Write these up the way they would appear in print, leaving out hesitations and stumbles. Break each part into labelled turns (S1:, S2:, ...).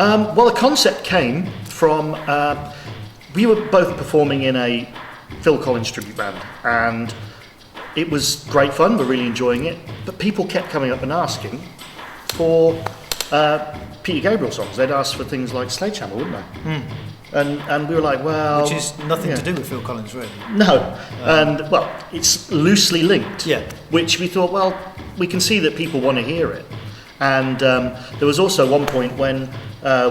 S1: Well, the concept came from, we were both performing in a Phil Collins tribute band, and it was great fun, we're really enjoying it, but people kept coming up and asking for Peter Gabriel songs. They'd ask for things like Sledgehammer, wouldn't they? And we were like, well...
S2: Which is nothing to do with Phil Collins, really.
S1: No, and, well, it's loosely linked.
S2: Yeah.
S1: Which we thought, well, we can see that people want to hear it. And there was also one point when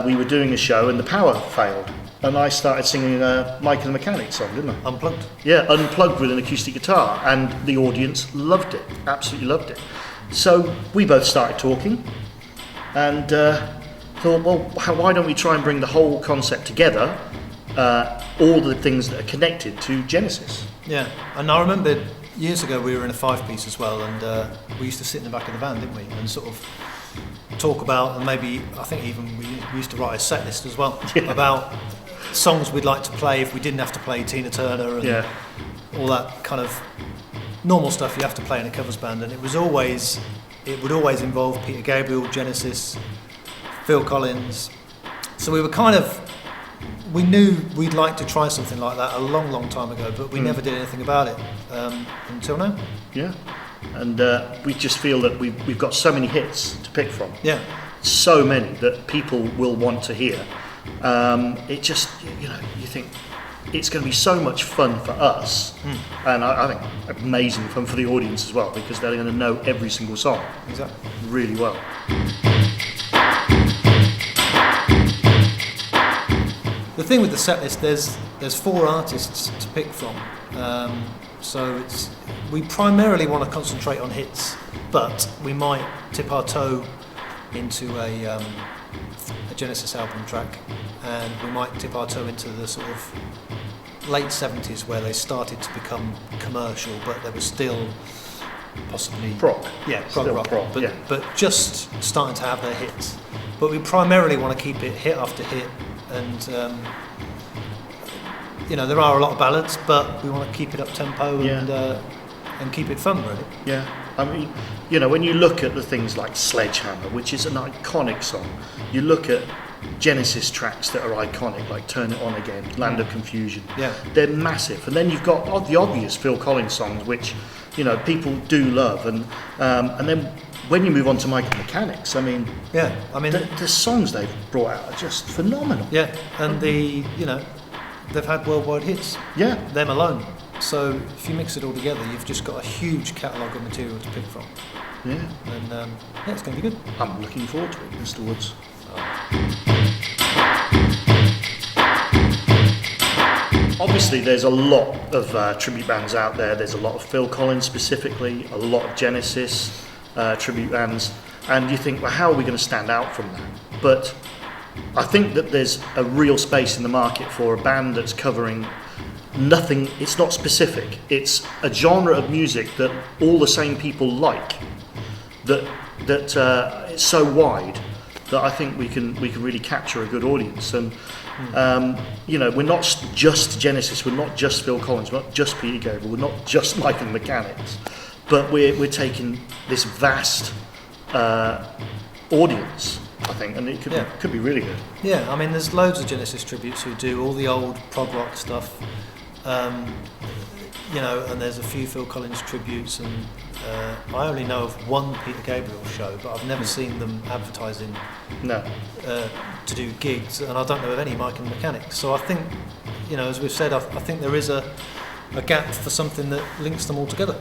S1: we were doing a show and the power failed. And I started singing Mike and the Mechanic song, didn't I?
S2: Unplugged.
S1: Yeah, unplugged with an acoustic guitar. And the audience loved it, absolutely loved it. So we both started talking and thought, well, why don't we try and bring the whole concept together, all the things that are connected to Genesis.
S2: Yeah, and I remember years ago we were in a 5-piece as well, and we used to sit in the back of the van, didn't we, and sort of talk about, and maybe I think even we used to write a set list as well, about songs we'd like to play if we didn't have to play Tina Turner and all that kind of normal stuff you have to play in a covers band. And it would always involve Peter Gabriel, Genesis, Phil Collins. So we knew we'd like to try something like that a long time ago, but we never did anything about it until now.
S1: Yeah, and we just feel that we've got so many hits to pick from.
S2: Yeah,
S1: so many that people will want to hear. It just, you think it's going to be so much fun for us, and I think amazing fun for the audience as well, because they're going to know every single song really well.
S2: The thing with the set list, there's 4 artists to pick from, so we primarily want to concentrate on hits, but we might tip our toe into a Genesis album track, and we might tip our toe into the sort of late 70s where they started to become commercial, but they were still possibly
S1: prog.
S2: Yeah, prog rock,
S1: prog,
S2: but just starting to have their hits. But we primarily want to keep it hit after hit, and there are a lot of ballads, but we want to keep it up tempo and keep it fun, really.
S1: Yeah, I mean, when you look at the things like Sledgehammer, which is an iconic song, you look at Genesis tracks that are iconic, like Turn It On Again, Land of Confusion.
S2: Yeah,
S1: they're massive. And then you've got the obvious Phil Collins songs, which people do love, and then when you move on to Mike and Mechanics, the songs they've brought out are just phenomenal.
S2: Yeah, and they've had worldwide hits.
S1: Yeah,
S2: them alone. So if you mix it all together, you've just got a huge catalogue of material to pick from.
S1: Yeah,
S2: and it's going to be good.
S1: I'm looking forward to it, Mr. Woods. Obviously, there's a lot of tribute bands out there. There's a lot of Phil Collins specifically, a lot of Genesis tribute bands, and you think, well, how are we going to stand out from that? But I think that there's a real space in the market for a band that's covering nothing. It's not specific. It's a genre of music that all the same people like. That it's so wide that I think we can really capture a good audience. And we're not just Genesis, we're not just Phil Collins, we're not just Peter Gabriel, we're not just Mike and the Mechanics, but we're taking this vast audience, I think, and it could be really good.
S2: Yeah, I mean, there's loads of Genesis tributes who do all the old prog rock stuff, and there's a few Phil Collins tributes, and I only know of one Peter Gabriel show, but I've never seen them advertising to do gigs, and I don't know of any Mike and Mechanics. So I think, as we've said, I think there is a gap for something that links them all together.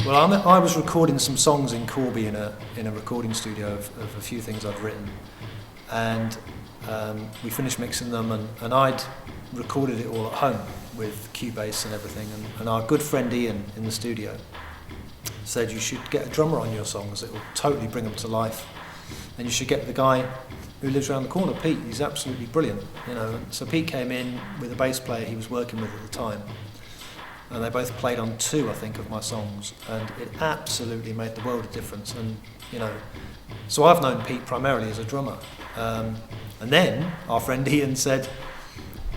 S2: Well, I was recording some songs in Corby in a recording studio of a few things I'd written, and we finished mixing them, and I'd recorded it all at home with Cubase and everything, and our good friend Ian in the studio said, you should get a drummer on your songs, it will totally bring them to life, and you should get the guy who lives around the corner, Pete. He's absolutely brilliant, So Pete came in with a bass player he was working with at the time, and they both played on 2, I think, of my songs, and it absolutely made the world of difference. And so I've known Pete primarily as a drummer, and then our friend Ian said,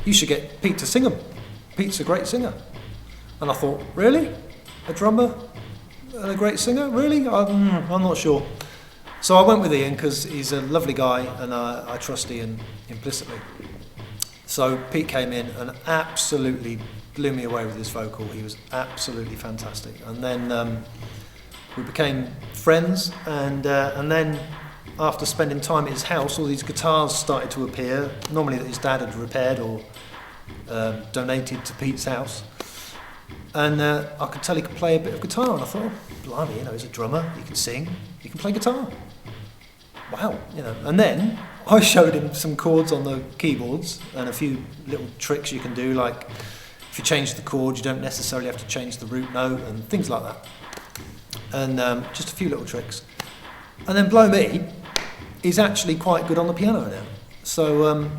S2: you should get Pete to sing them. Pete's a great singer. And I thought, really? A drummer? a great singer, really? I'm not sure. So I went with Ian because he's a lovely guy and I trust Ian implicitly. So Pete came in and absolutely blew me away with his vocal. He was absolutely fantastic. And then we became friends, and then after spending time at his house, all these guitars started to appear, normally that his dad had repaired or donated to Pete's house. And I could tell he could play a bit of guitar, and I thought, oh, blimey, he's a drummer, he can sing, he can play guitar. Wow, And then I showed him some chords on the keyboards and a few little tricks you can do, like if you change the chord, you don't necessarily have to change the root note and things like that. And just a few little tricks. And then blow me, he's actually quite good on the piano now. So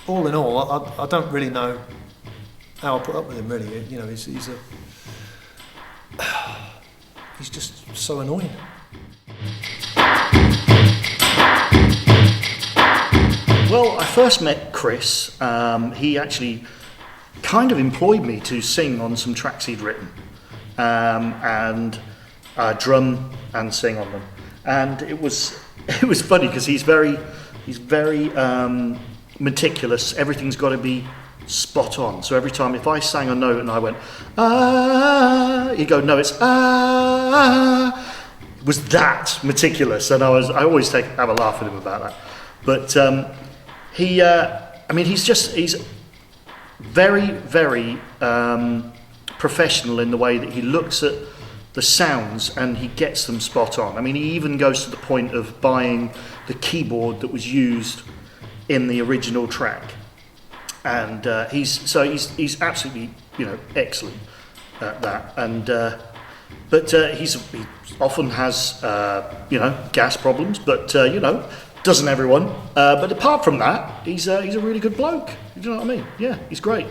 S2: all in all, I don't really know how I put up with him, really. He's just so annoying.
S1: Well, I first met Chris. He actually kind of employed me to sing on some tracks he'd written, and drum and sing on them. And it was funny because he's very meticulous. Everything's got to be spot on. So every time if I sang a note and I went he'd go, no, it's It was that meticulous, and I always have a laugh at him about that. But he's very, very professional in the way that he looks at the sounds and he gets them spot on. I mean, he even goes to the point of buying the keyboard that was used in the original track, and he's absolutely excellent at that. And but he often has gas problems, but doesn't everyone? But apart from that, he's a really good bloke. You know what I mean? Yeah, he's great.